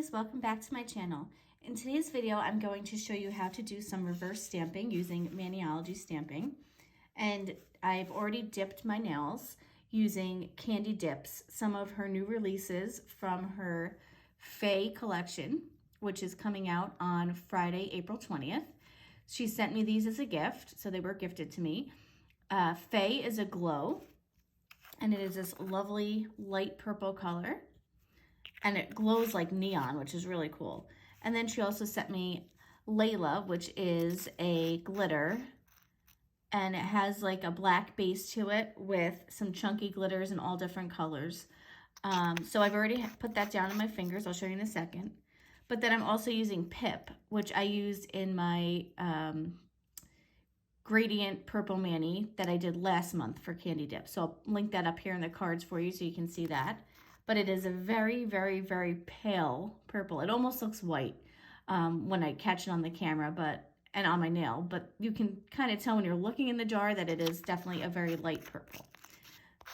beauties, welcome back to my channel. In today's video, I'm going to show you how to do some reverse stamping using Maniology stamping. And I've already dipped my nails using Kande Dips, some of her new releases from her Faye collection, which is coming out on Friday, April 20th. She sent me these as a gift, so they were gifted to me. Faye is a glow, and it is this lovely light purple color. And it glows like neon, which is really cool. And then she also sent me Laila, which is a glitter. And it has like a black base to it with some chunky glitters in all different colors. So I've already put that down on my fingers. I'll show you in a second. But then I'm also using Pip, which I used in my gradient purple mani that I did last month for Kande Dip. So I'll link that up here in the cards for you so you can see that. But it is a very, very, very pale purple. It almost looks white when I catch it on the camera and on my nail. But you can kind of tell when you're looking in the jar that it is definitely a very light purple.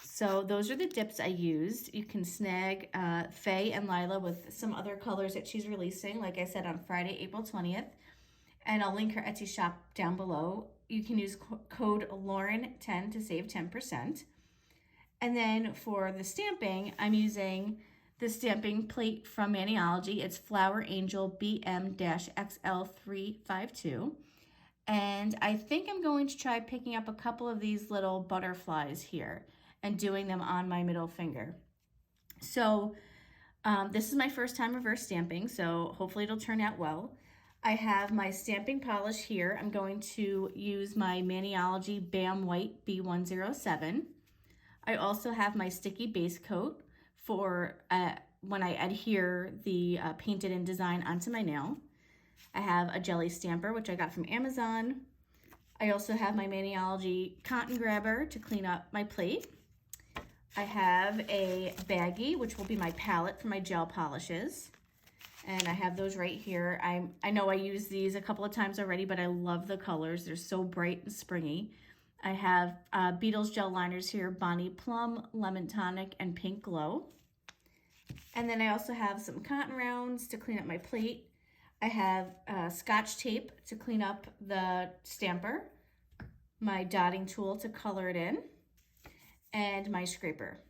So those are the dips I used. You can snag Faye and Laila with some other colors that she's releasing, like I said, on Friday, April 20th. And I'll link her Etsy shop down below. You can use code Lauren10 to save 10%. And then for the stamping, I'm using the stamping plate from Maniology. It's Flower Angel BM-XL352. And I think I'm going to try picking up a couple of these little butterflies here and doing them on my middle finger. So this is my first time reverse stamping, so hopefully it'll turn out well. I have my stamping polish here. I'm going to use my Maniology Bam White B107. I also have my sticky base coat for when I adhere the painted in design onto my nail. I have a jelly stamper, which I got from Amazon. I also have my Maniology cotton grabber to clean up my plate. I have a baggie, which will be my palette for my gel polishes. And I have those right here. I know I used these a couple of times already, but I love the colors. They're so bright and springy. I have Beetles gel liners here, Bonnie Plum, Lemon Tonic, and Pink Glow. And then I also have some cotton rounds to clean up my plate. I have Scotch tape to clean up the stamper, my dotting tool to color it in, and my scraper.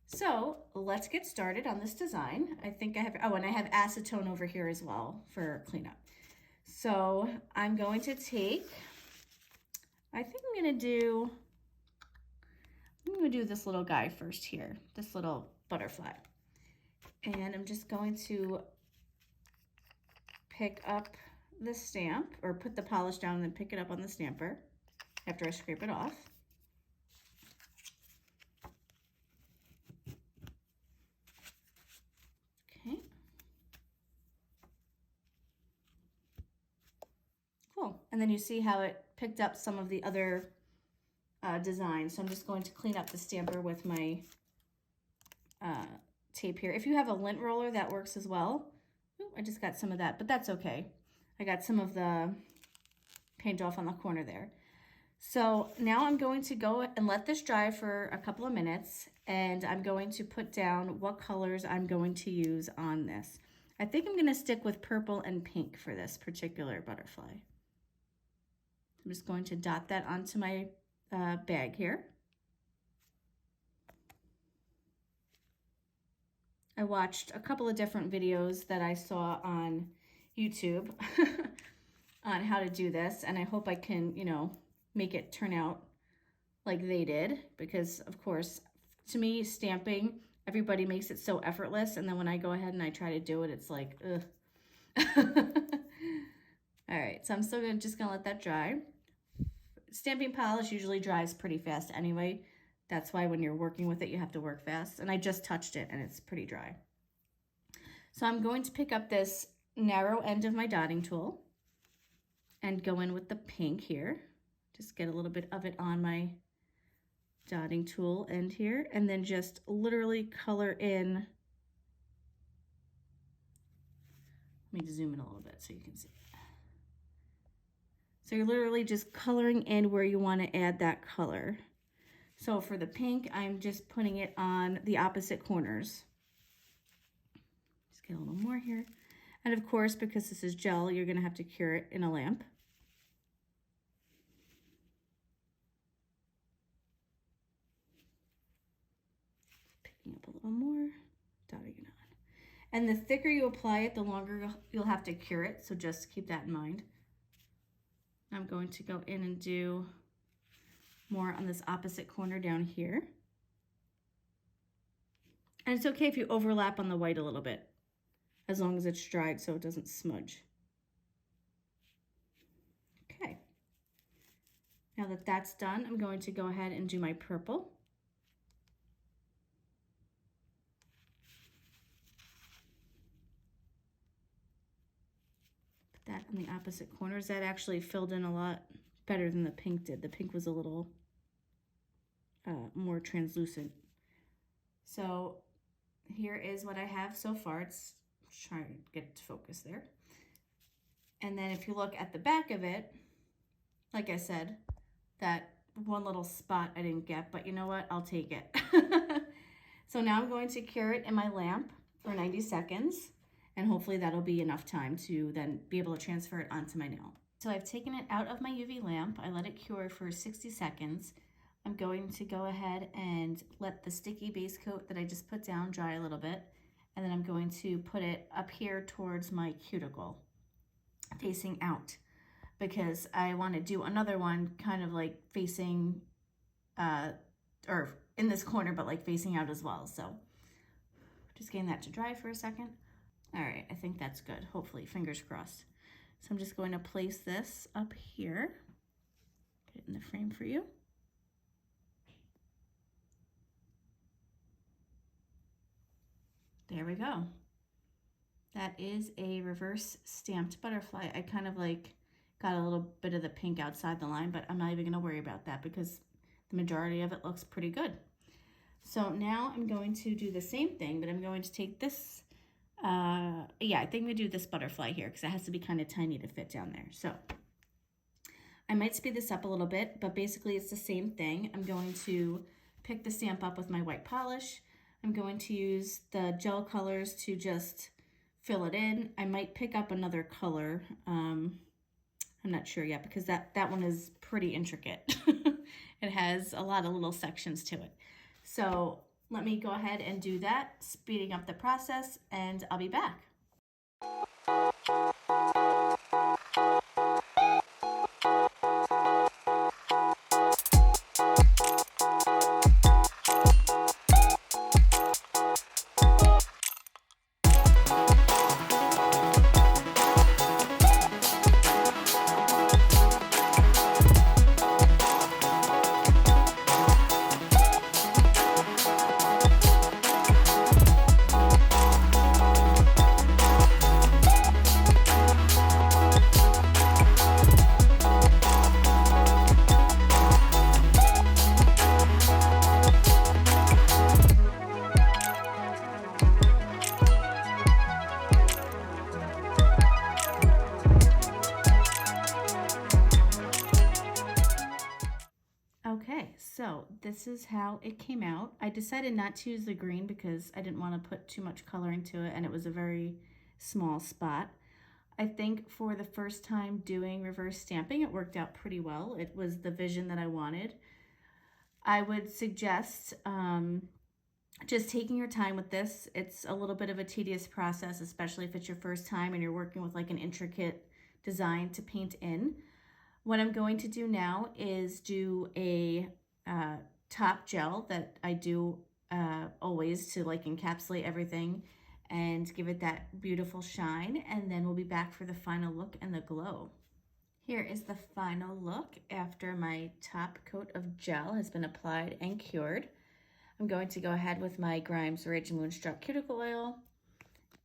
So let's get started on this design. I think I have, oh, and I have acetone over here as well for cleanup. So I'm going to take, I think I'm gonna do this little guy first here, this little butterfly. And I'm just going to pick up the stamp, or put the polish down and then pick it up on the stamper after I scrape it off. Okay. Cool. And then you see how it picked up some of the other designs. So I'm just going to clean up the stamper with my tape here. If you have a lint roller, that works as well. Ooh, I just got some of that, but that's okay. I got some of the paint off on the corner there. So now I'm going to go and let this dry for a couple of minutes, and I'm going to put down what colors I'm going to use on this. I think I'm going to stick with purple and pink for this particular butterfly. I'm just going to dot that onto my bag here. I watched a couple of different videos that I saw on YouTube on how to do this, and I hope I can, you know, make it turn out like they did, because of course, to me, stamping, everybody makes it so effortless, and then when I go ahead and I try to do it, it's like, ugh. All right, so I'm still just gonna let that dry. Stamping polish usually dries pretty fast anyway. That's why when you're working with it, you have to work fast. And I just touched it and it's pretty dry. So I'm going to pick up this narrow end of my dotting tool and go in with the pink here. Just get a little bit of it on my dotting tool end here, and then just literally color in. Let me zoom in a little bit so you can see. So you're literally just coloring in where you want to add that color. So for the pink, I'm just putting it on the opposite corners. get a little more here. And of course, because this is gel, you're gonna have to cure it in a lamp. Picking up a little more, dotting it on. And the thicker you apply it, the longer you'll have to cure it, so just keep that in mind. I'm going to go in and do more on this opposite corner down here. And it's okay if you overlap on the white a little bit, as long as it's dried so it doesn't smudge. Okay. Now that that's done, I'm going to go ahead and do my purple. Put that on the opposite corners. That actually filled in a lot better than the pink did. The pink was a little more translucent. So here is what I have so far. It's trying to get to focus there. And then if you look at the back of it, like I said, that one little spot I didn't get, but you know what? I'll take it. So now I'm going to cure it in my lamp for 90 seconds, and hopefully that'll be enough time to then be able to transfer it onto my nail. So I've taken it out of my UV lamp. I let it cure for 60 seconds. I'm going to go ahead and let the sticky base coat that I just put down dry a little bit, and then I'm going to put it up here towards my cuticle, facing out, because I want to do another one kind of like facing, or in this corner, but like facing out as well. So just getting that to dry for a second. All right, I think that's good. Hopefully, fingers crossed. So I'm just going to place this up here, get it in the frame for you. There we go. That is a reverse stamped butterfly. I kind of like got a little bit of the pink outside the line, but I'm not even gonna worry about that because the majority of it looks pretty good. So now I'm going to do the same thing, but I'm going to take this, yeah, I think I'm gonna do this butterfly here because it has to be kind of tiny to fit down there. So I might speed this up a little bit, but basically it's the same thing. I'm going to pick the stamp up with my white polish. I'm going to use the gel colors to just fill it in. I might pick up another color. I'm not sure yet because that one is pretty intricate. It has a lot of little sections to it. So let me go ahead and do that, speeding up the process, and I'll be back. Okay, so this is how it came out. I decided not to use the green because I didn't want to put too much color into it, and it was a very small spot. I think for the first time doing reverse stamping, it worked out pretty well. It was the vision that I wanted. I would suggest just taking your time with this. It's a little bit of a tedious process, especially if it's your first time and you're working with like an intricate design to paint in. What I'm going to do now is do a top gel that I do always to like encapsulate everything and give it that beautiful shine, and then we'll be back for the final look and the glow. Here is the final look after my top coat of gel has been applied and cured. I'm going to go ahead with my Grimes Ridge Moonstruck Cuticle Oil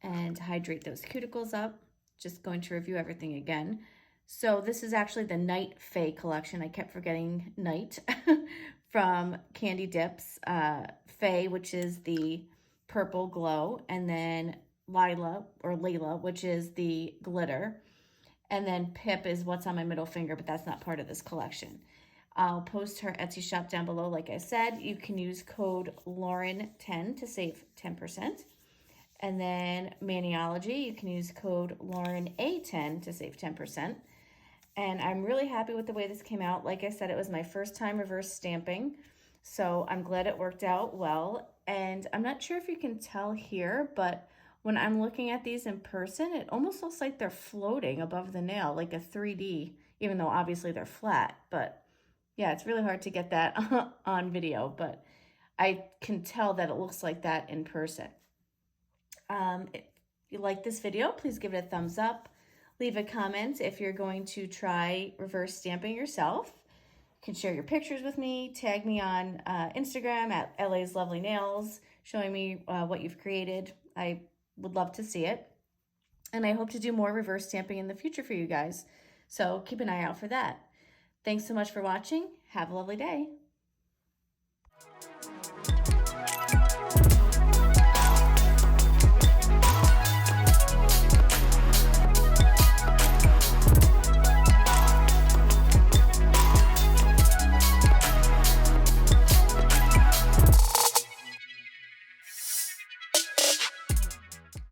and hydrate those cuticles up. Just going to review everything again. So this is actually the Night Fae collection. I kept forgetting Night from Kande Dips. Fae, which is the purple glow, and then Laila, which is the glitter. And then Pip is what's on my middle finger, but that's not part of this collection. I'll post her Etsy shop down below. Like I said, you can use code Lauren10 to save 10%. And then Maniology, you can use code LaurenA10 to save 10%. And I'm really happy with the way this came out. Like I said, it was my first time reverse stamping, so I'm glad it worked out well. And I'm not sure if you can tell here, but when I'm looking at these in person, it almost looks like they're floating above the nail, like a 3D, even though obviously they're flat. But yeah, it's really hard to get that on video, but I can tell that it looks like that in person. If you like this video, please give it a thumbs up. Leave a comment if you're going to try reverse stamping yourself. You can share your pictures with me. Tag me on Instagram at LA's Lovely Nails, showing me what you've created. I would love to see it. And I hope to do more reverse stamping in the future for you guys. So keep an eye out for that. Thanks so much for watching. Have a lovely day.